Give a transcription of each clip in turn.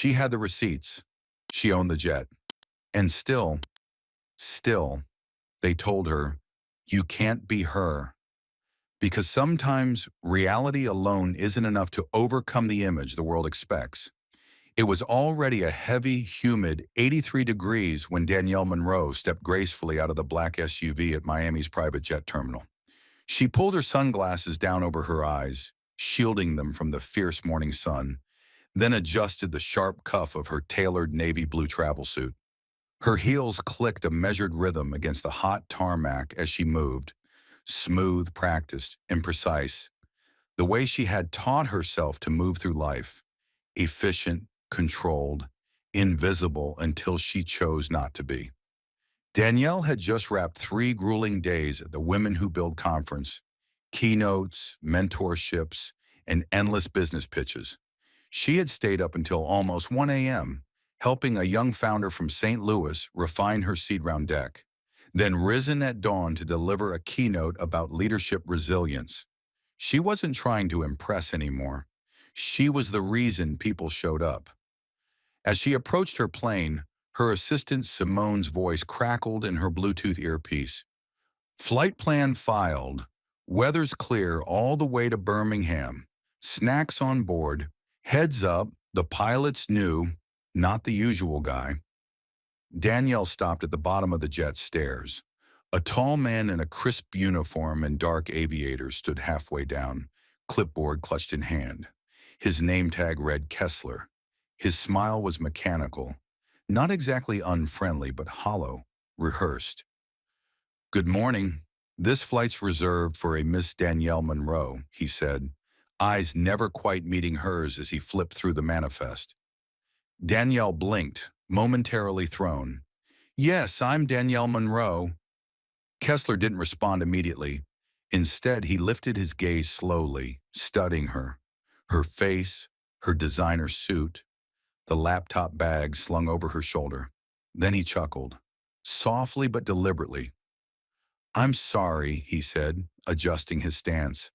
She had the receipts. She owned the jet. And still, they told her, you can't be her. Because sometimes reality alone isn't enough to overcome the image the world expects. It was already a heavy, humid 83 degrees when Danielle Monroe stepped gracefully out of the black SUV at Miami's private jet terminal. She pulled her sunglasses down over her eyes, shielding them from the fierce morning sun, then adjusted the sharp cuff of her tailored navy blue travel suit. Her heels clicked a measured rhythm against the hot tarmac as she moved, smooth, practiced, and precise, the way she had taught herself to move through life, efficient, controlled, invisible until she chose not to be. Danielle had just wrapped 3 grueling days at the Women Who Build conference, keynotes, mentorships, and endless business pitches. She had stayed up until almost 1 a.m., helping a young founder from St. Louis refine her seed round deck, then risen at dawn to deliver a keynote about leadership resilience. She wasn't trying to impress anymore. She was the reason people showed up. As she approached her plane, her assistant Simone's voice crackled in her Bluetooth earpiece. Flight plan filed. Weather's clear all the way to Birmingham. Snacks on board. Heads up, the pilot's new, not the usual guy. Danielle stopped at the bottom of the jet's stairs. A tall man in a crisp uniform and dark aviators stood halfway down, clipboard clutched in hand. His name tag read Kessler. His smile was mechanical, not exactly unfriendly, but hollow, rehearsed. Good morning. This flight's reserved for a Miss Danielle Monroe, he said, eyes never quite meeting hers as he flipped through the manifest. Danielle blinked, momentarily thrown. Yes, I'm Danielle Monroe. Kessler didn't respond immediately. Instead, he lifted his gaze slowly, studying her. Her face, her designer suit, the laptop bag slung over her shoulder. Then he chuckled, softly but deliberately. I'm sorry, he said, adjusting his stance.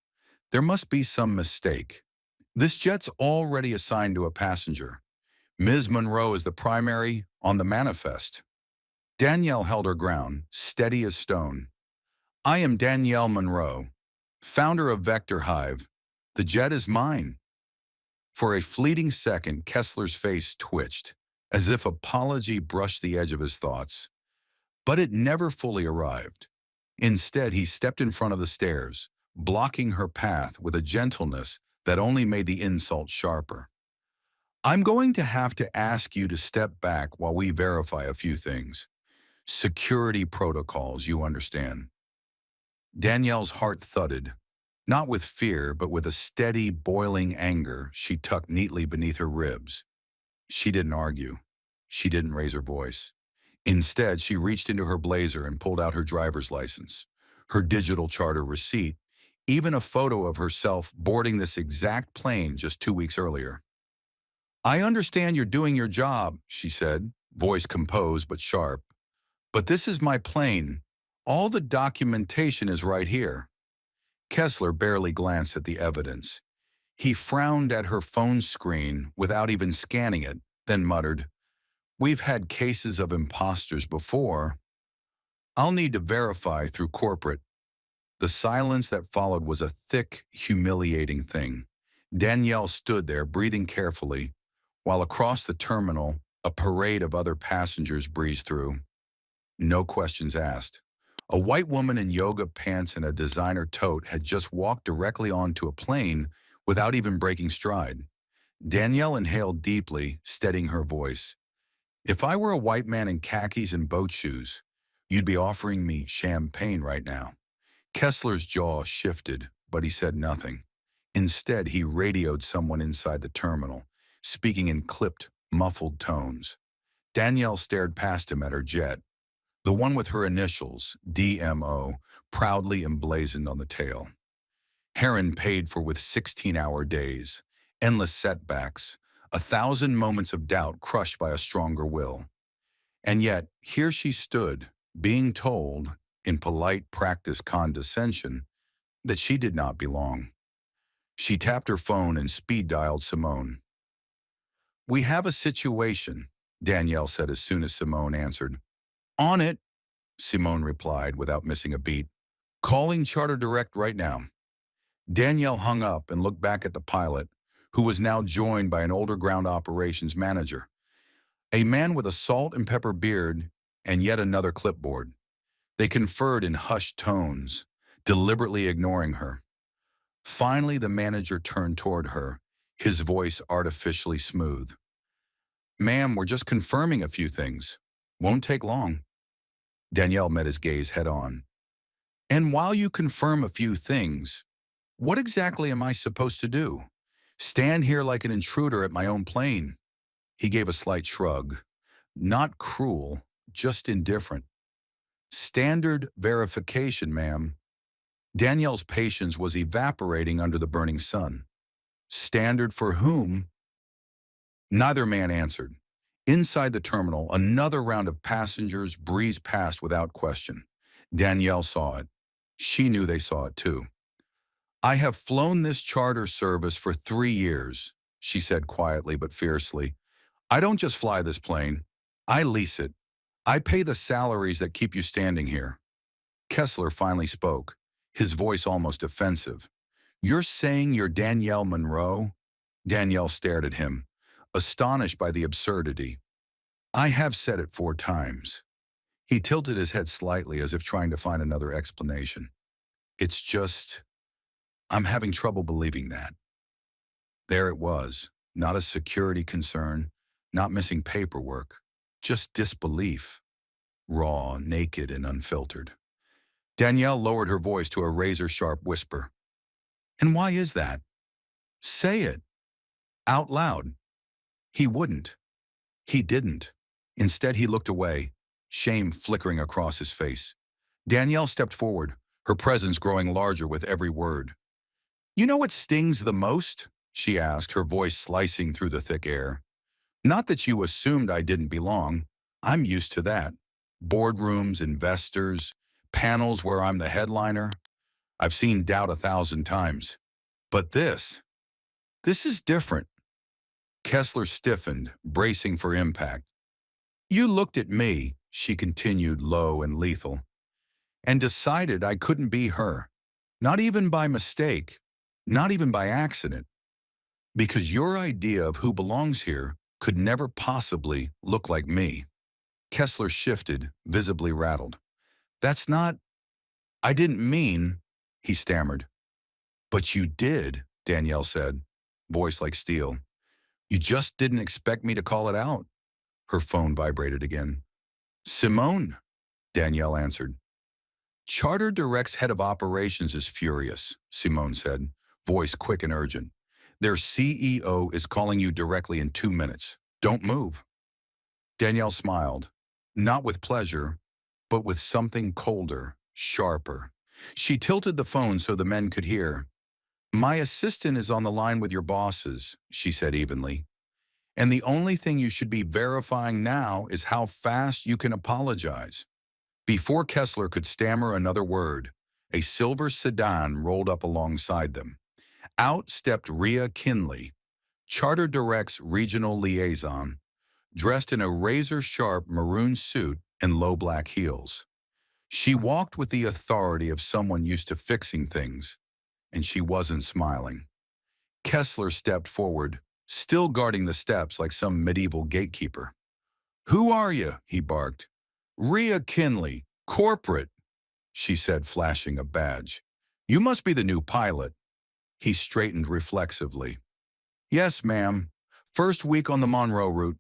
There must be some mistake. This jet's already assigned to a passenger. Ms. Monroe is the primary on the manifest. Danielle held her ground, steady as stone. I am Danielle Monroe, founder of Vector Hive. The jet is mine. For a fleeting second, Kessler's face twitched, as if apology brushed the edge of his thoughts. But it never fully arrived. Instead, he stepped in front of the stairs, blocking her path with a gentleness that only made the insult sharper. I'm going to have to ask you to step back while we verify a few things. Security protocols, you understand. Danielle's heart thudded, not with fear, but with a steady, boiling anger she tucked neatly beneath her ribs. She didn't argue. She didn't raise her voice. Instead, she reached into her blazer and pulled out her driver's license, her digital charter receipt, even a photo of herself boarding this exact plane just 2 weeks earlier. I understand you're doing your job, she said, voice composed but sharp. But this is my plane. All the documentation is right here. Kessler barely glanced at the evidence. He frowned at her phone screen without even scanning it, then muttered, We've had cases of imposters before. I'll need to verify through corporate. The silence that followed was a thick, humiliating thing. Danielle stood there, breathing carefully, while across the terminal, a parade of other passengers breezed through. No questions asked. A white woman in yoga pants and a designer tote had just walked directly onto a plane without even breaking stride. Danielle inhaled deeply, steadying her voice. If I were a white man in khakis and boat shoes, you'd be offering me champagne right now. Kessler's jaw shifted, but he said nothing. Instead, he radioed someone inside the terminal, speaking in clipped, muffled tones. Danielle stared past him at her jet, the one with her initials, DMO, proudly emblazoned on the tail. Heron paid for with 16-hour days, endless setbacks, 1,000 moments of doubt crushed by a stronger will. And yet, here she stood, being told, in polite practice condescension, that she did not belong. She tapped her phone and speed-dialed Simone. We have a situation, Danielle said as soon as Simone answered. On it, Simone replied without missing a beat. Calling Charter Direct right now. Danielle hung up and looked back at the pilot, who was now joined by an older ground operations manager, a man with a salt and pepper beard and yet another clipboard. They conferred in hushed tones, deliberately ignoring her. Finally, the manager turned toward her, his voice artificially smooth. Ma'am, we're just confirming a few things. Won't take long. Danielle met his gaze head on. And while you confirm a few things, what exactly am I supposed to do? Stand here like an intruder at my own plane? He gave a slight shrug. Not cruel, just indifferent. Standard verification, ma'am. Danielle's patience was evaporating under the burning sun. Standard for whom? Neither man answered. Inside the terminal, another round of passengers breezed past without question. Danielle saw it. She knew they saw it too. I have flown this charter service for 3 years, she said quietly but fiercely. I don't just fly this plane. I lease it. I pay the salaries that keep you standing here. Kessler finally spoke, his voice almost offensive. You're saying you're Danielle Monroe? Danielle stared at him, astonished by the absurdity. I have said it 4 times. He tilted his head slightly as if trying to find another explanation. It's just, I'm having trouble believing that. There it was, not a security concern, not missing paperwork, just disbelief, raw, naked, and unfiltered. Danielle lowered her voice to a razor-sharp whisper. And why is that? Say it. Out loud. He wouldn't. He didn't. Instead, he looked away, shame flickering across his face. Danielle stepped forward, her presence growing larger with every word. You know what stings the most? She asked, her voice slicing through the thick air. Not that you assumed I didn't belong. I'm used to that. Boardrooms, investors, panels where I'm the headliner. I've seen doubt 1,000 times. But this is different. Kessler stiffened, bracing for impact. You looked at me, she continued low and lethal, and decided I couldn't be her. Not even by mistake, not even by accident. Because your idea of who belongs here could never possibly look like me. Kessler shifted, visibly rattled. That's not, I didn't mean, he stammered. But you did, Danielle said, voice like steel. You just didn't expect me to call it out. Her phone vibrated again. Simone, Danielle answered. Charter Direct's head of operations is furious, Simone said, voice quick and urgent. Their CEO is calling you directly in 2 minutes. Don't move. Danielle smiled, not with pleasure, but with something colder, sharper. She tilted the phone so the men could hear. My assistant is on the line with your bosses, she said evenly. And the only thing you should be verifying now is how fast you can apologize. Before Kessler could stammer another word, a silver sedan rolled up alongside them. Out stepped Rhea Kinley, Charter Direct's regional liaison, dressed in a razor-sharp maroon suit and low black heels. She walked with the authority of someone used to fixing things, and she wasn't smiling. Kessler stepped forward, still guarding the steps like some medieval gatekeeper. Who are you? He barked. Rhea Kinley, corporate, she said, flashing a badge. You must be the new pilot. He straightened reflexively. Yes, ma'am. First week on the Monroe route.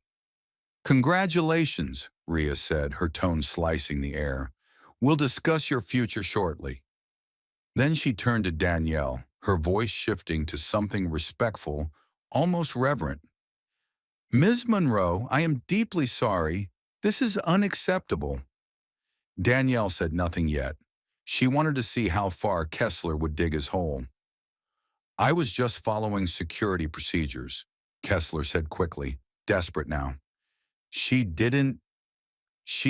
Congratulations, Rhea said, her tone slicing the air. We'll discuss your future shortly. Then she turned to Danielle, her voice shifting to something respectful, almost reverent. Ms. Monroe, I am deeply sorry. This is unacceptable. Danielle said nothing yet. She wanted to see how far Kessler would dig his hole. I was just following security procedures, Kessler said quickly, desperate now. She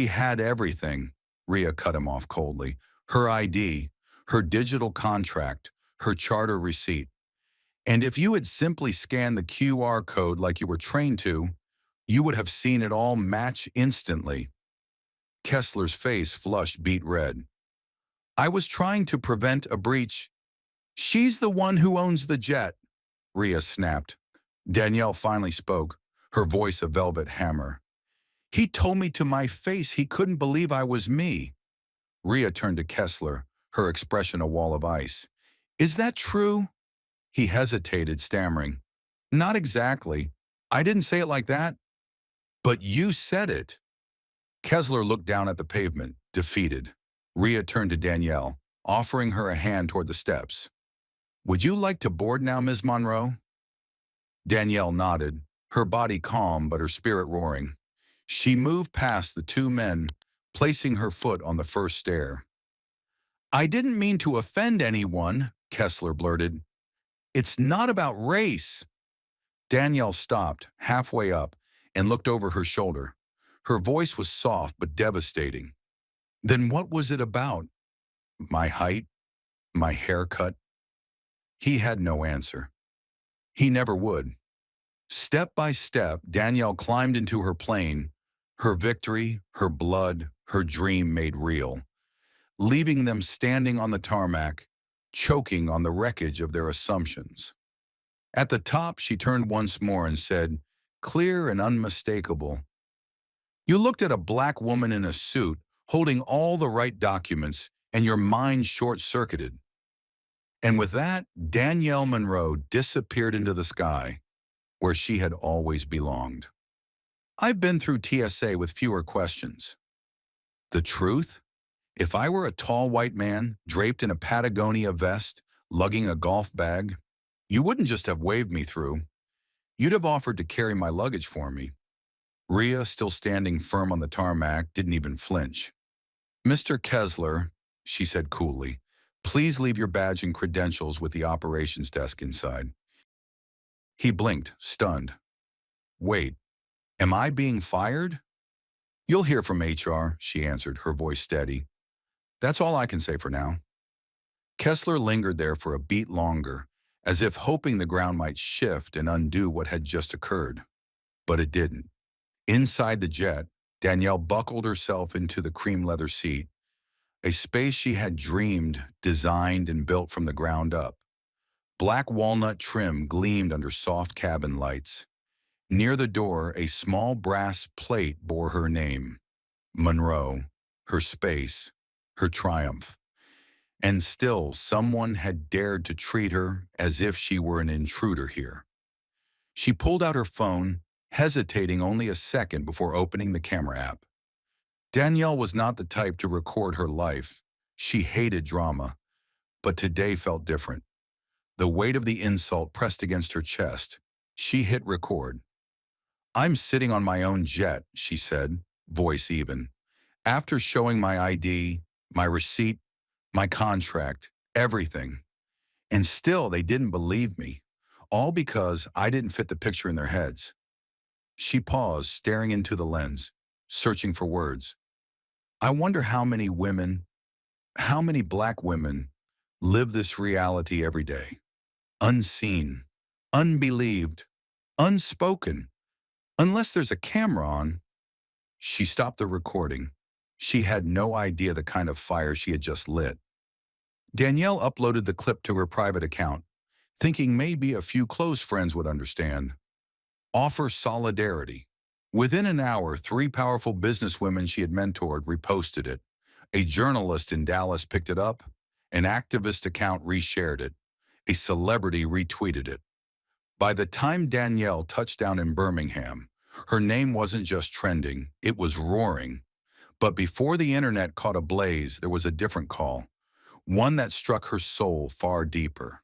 had everything, Rhea cut him off coldly. Her ID, her digital contract, her charter receipt. And if you had simply scanned the QR code like you were trained to, you would have seen it all match instantly. Kessler's face flushed beet red. I was trying to prevent a breach. She's the one who owns the jet, Rhea snapped. Danielle finally spoke, her voice a velvet hammer. He told me to my face he couldn't believe I was me. Rhea turned to Kessler, her expression a wall of ice. Is that true? He hesitated, stammering. Not exactly. I didn't say it like that. But you said it. Kessler looked down at the pavement, defeated. Rhea turned to Danielle, offering her a hand toward the steps. Would you like to board now, Ms. Monroe? Danielle nodded, her body calm but her spirit roaring. She moved past the two men, placing her foot on the first stair. I didn't mean to offend anyone, Kessler blurted. It's not about race. Danielle stopped, halfway up, and looked over her shoulder. Her voice was soft but devastating. Then what was it about? My height? My haircut? He had no answer. He never would. Step by step, Danielle climbed into her plane, her victory, her blood, her dream made real, leaving them standing on the tarmac, choking on the wreckage of their assumptions. At the top, she turned once more and said, clear and unmistakable, you looked at a black woman in a suit, holding all the right documents, and your mind short-circuited. And with that, Danielle Monroe disappeared into the sky, where she had always belonged. I've been through TSA with fewer questions. The truth? If I were a tall white man, draped in a Patagonia vest, lugging a golf bag, you wouldn't just have waved me through. You'd have offered to carry my luggage for me. Rhea, still standing firm on the tarmac, didn't even flinch. Mr. Kessler, she said coolly, please leave your badge and credentials with the operations desk inside. He blinked, stunned. Wait, am I being fired? You'll hear from HR, she answered, her voice steady. That's all I can say for now. Kessler lingered there for a beat longer, as if hoping the ground might shift and undo what had just occurred. But it didn't. Inside the jet, Danielle buckled herself into the cream leather seat, a space she had dreamed, designed, and built from the ground up. Black walnut trim gleamed under soft cabin lights. Near the door, a small brass plate bore her name, Monroe, her space, her triumph. And still, someone had dared to treat her as if she were an intruder here. She pulled out her phone, hesitating only a second before opening the camera app. Danielle was not the type to record her life. She hated drama, but today felt different. The weight of the insult pressed against her chest. She hit record. I'm sitting on my own jet, she said, voice even. After showing my ID, my receipt, my contract, everything. And still they didn't believe me, all because I didn't fit the picture in their heads. She paused, staring into the lens, searching for words. I wonder how many women, how many black women, live this reality every day. Unseen, unbelieved, unspoken. Unless there's a camera on. She stopped the recording. She had no idea the kind of fire she had just lit. Danielle uploaded the clip to her private account, thinking maybe a few close friends would understand. Offer solidarity. Within an hour, 3 powerful businesswomen she had mentored reposted it. A journalist in Dallas picked it up. An activist account reshared it. A celebrity retweeted it. By the time Danielle touched down in Birmingham, her name wasn't just trending, it was roaring. But before the internet caught a blaze, there was a different call, one that struck her soul far deeper.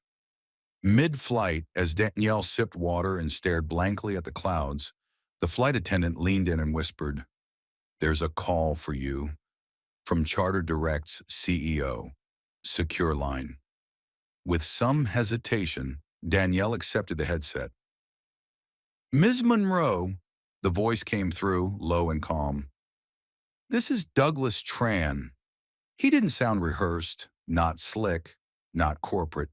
Mid-flight, as Danielle sipped water and stared blankly at the clouds, the flight attendant leaned in and whispered, "There's a call for you from Charter Direct's CEO, Secure Line." With some hesitation, Danielle accepted the headset. "Ms. Monroe," the voice came through, low and calm. "This is Douglas Tran." He didn't sound rehearsed, not slick, not corporate.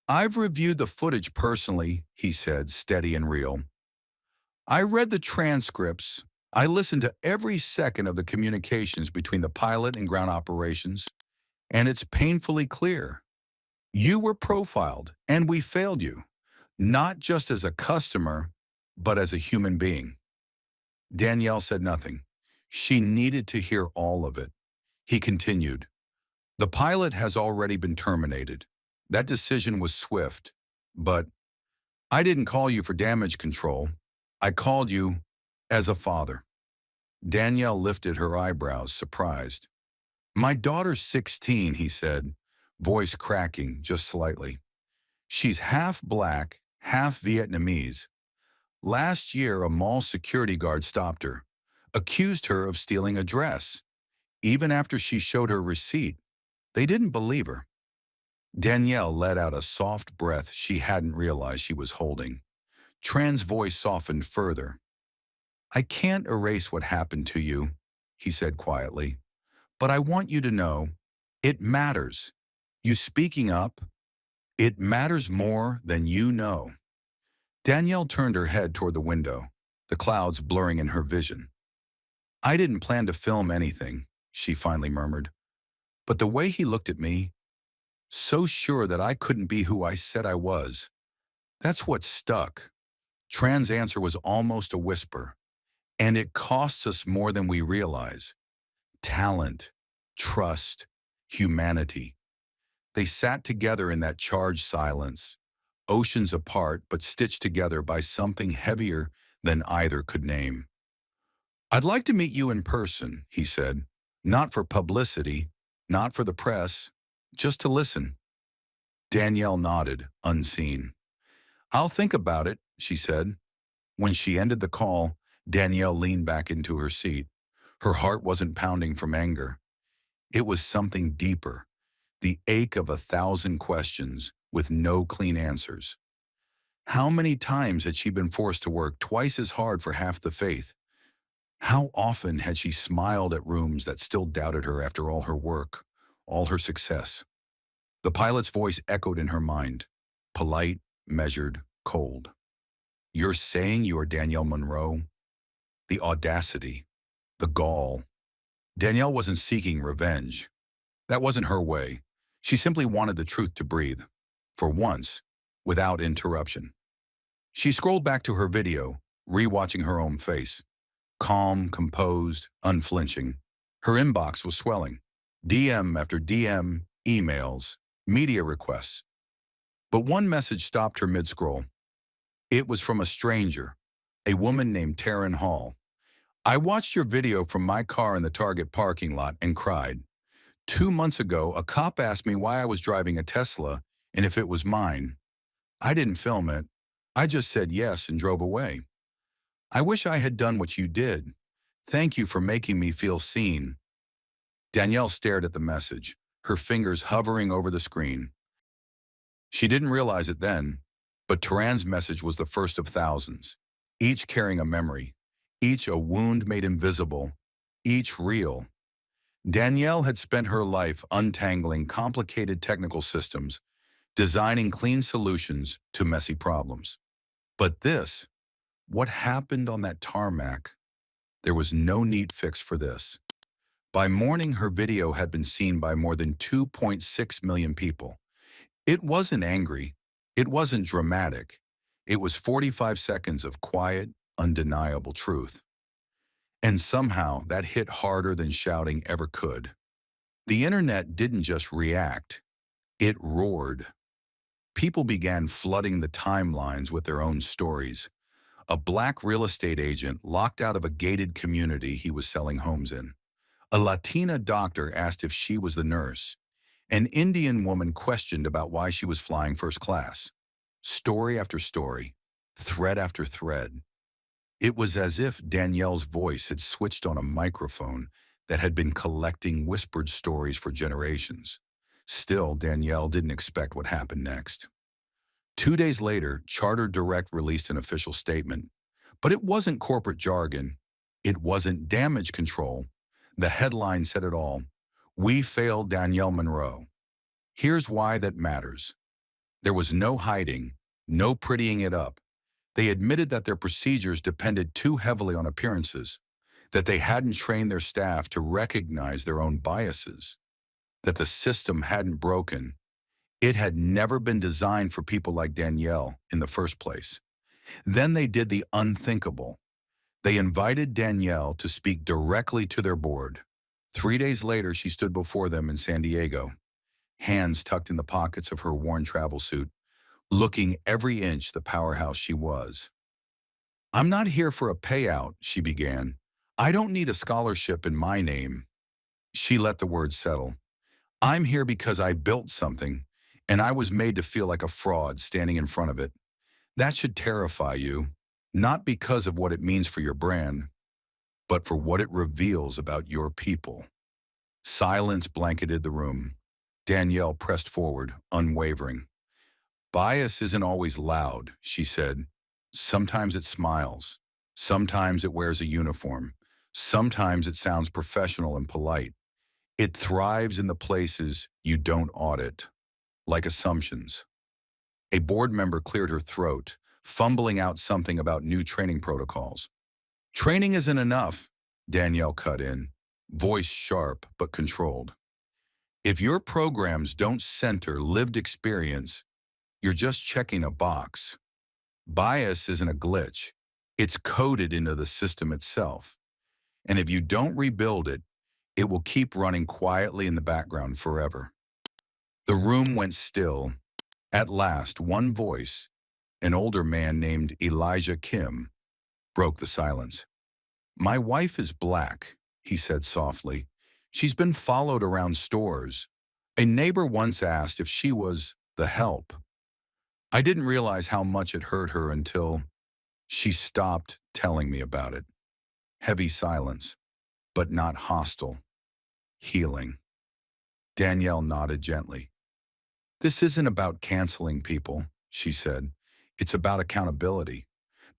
I've reviewed the footage personally, he said, steady and real. I read the transcripts. I listened to every second of the communications between the pilot and ground operations, and it's painfully clear. You were profiled, and we failed you, not just as a customer, but as a human being. Danielle said nothing. She needed to hear all of it. He continued, the pilot has already been terminated. That decision was swift, but I didn't call you for damage control. I called you as a father. Danielle lifted her eyebrows, surprised. My daughter's 16, he said, voice cracking just slightly. She's half black, half Vietnamese. Last year, a mall security guard stopped her, accused her of stealing a dress. Even after she showed her receipt, they didn't believe her. Danielle let out a soft breath she hadn't realized she was holding. Tran's voice softened further. I can't erase what happened to you, he said quietly, but I want you to know, it matters. You speaking up, it matters more than you know. Danielle turned her head toward the window, the clouds blurring in her vision. I didn't plan to film anything, she finally murmured. But the way he looked at me, so sure that I couldn't be who I said I was, that's what stuck. Tran's answer was almost a whisper. And it costs us more than we realize. Talent, trust, humanity. They sat together in that charged silence, oceans apart but stitched together by something heavier than either could name. I'd like to meet you in person, he said, not for publicity, not for the press, just to listen. Danielle nodded, unseen. I'll think about it, she said. When she ended the call, Danielle leaned back into her seat. Her heart wasn't pounding from anger. It was something deeper, the ache of 1,000 questions with no clean answers. How many times had she been forced to work twice as hard for half the faith? How often had she smiled at rooms that still doubted her after all her work, all her success? The pilot's voice echoed in her mind, polite, measured, cold. You're saying you are Danielle Monroe? The audacity, the gall. Danielle wasn't seeking revenge. That wasn't her way. She simply wanted the truth to breathe, for once, without interruption. She scrolled back to her video, rewatching her own face. Calm, composed, unflinching. Her inbox was swelling. DM after DM, emails, media requests. But one message stopped her mid-scroll. It was from a stranger, a woman named Taryn Hall. I watched your video from my car in the Target parking lot and cried. 2 months ago, a cop asked me why I was driving a Tesla and if it was mine. I didn't film it. I just said yes and drove away. I wish I had done what you did. Thank you for making me feel seen. Danielle stared at the message, her fingers hovering over the screen. She didn't realize it then, but Taran's message was the first of thousands, each carrying a memory, each a wound made invisible, each real. Danielle had spent her life untangling complicated technical systems, designing clean solutions to messy problems. But this, what happened on that tarmac, there was no neat fix for this. By morning, her video had been seen by more than 2.6 million people. It wasn't angry. It wasn't dramatic. It was 45 seconds of quiet, undeniable truth. And somehow that hit harder than shouting ever could. The internet didn't just react. It roared. People began flooding the timelines with their own stories. A black real estate agent locked out of a gated community he was selling homes in. A Latina doctor asked if she was the nurse. An Indian woman questioned about why she was flying first class. Story after story, thread after thread. It was as if Danielle's voice had switched on a microphone that had been collecting whispered stories for generations. Still, Danielle didn't expect what happened next. 2 days later, Charter Direct released an official statement. But it wasn't corporate jargon. It wasn't damage control. The headline said it all. We failed Danielle Monroe. Here's why that matters. There was no hiding, no prettying it up. They admitted that their procedures depended too heavily on appearances, that they hadn't trained their staff to recognize their own biases, that the system hadn't broken. It had never been designed for people like Danielle in the first place. Then they did the unthinkable. They invited Danielle to speak directly to their board. 3 days later, she stood before them in San Diego, hands tucked in the pockets of her worn travel suit, looking every inch the powerhouse she was. "I'm not here for a payout," she began. "I don't need a scholarship in my name." She let the words settle. "I'm here because I built something, and I was made to feel like a fraud standing in front of it. That should terrify you, not because of what it means for your brand, but for what it reveals about your people." Silence blanketed the room. Danielle pressed forward, unwavering. "Bias isn't always loud," she said. "Sometimes it smiles. Sometimes it wears a uniform. Sometimes it sounds professional and polite. It thrives in the places you don't audit, like assumptions." A board member cleared her throat, fumbling out something about new training protocols. "Training isn't enough," Danielle cut in, voice sharp but controlled. "If your programs don't center lived experience, you're just checking a box. Bias isn't a glitch. It's coded into the system itself. And if you don't rebuild it, it will keep running quietly in the background forever." The room went still. At last, one voice, an older man named Elijah Kim, broke the silence. "My wife is black," he said softly. "She's been followed around stores. A neighbor once asked if she was the help. I didn't realize how much it hurt her until she stopped telling me about it." Heavy silence, but not hostile. Healing. Danielle nodded gently. "This isn't about canceling people," she said. "It's about accountability.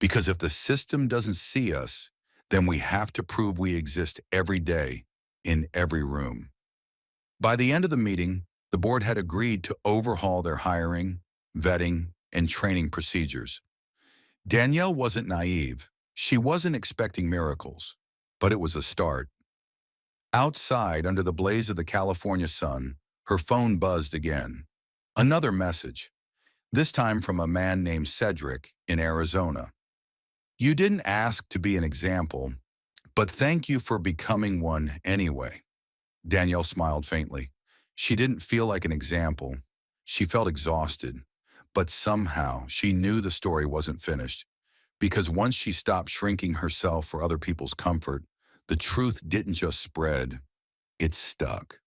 Because if the system doesn't see us, then we have to prove we exist every day, in every room." By the end of the meeting, the board had agreed to overhaul their hiring, vetting, and training procedures. Danielle wasn't naive. She wasn't expecting miracles, but it was a start. Outside, under the blaze of the California sun, her phone buzzed again. Another message, this time from a man named Cedric in Arizona. "You didn't ask to be an example, but thank you for becoming one anyway." Danielle smiled faintly. She didn't feel like an example. She felt exhausted, but somehow she knew the story wasn't finished, because once she stopped shrinking herself for other people's comfort, the truth didn't just spread, it stuck.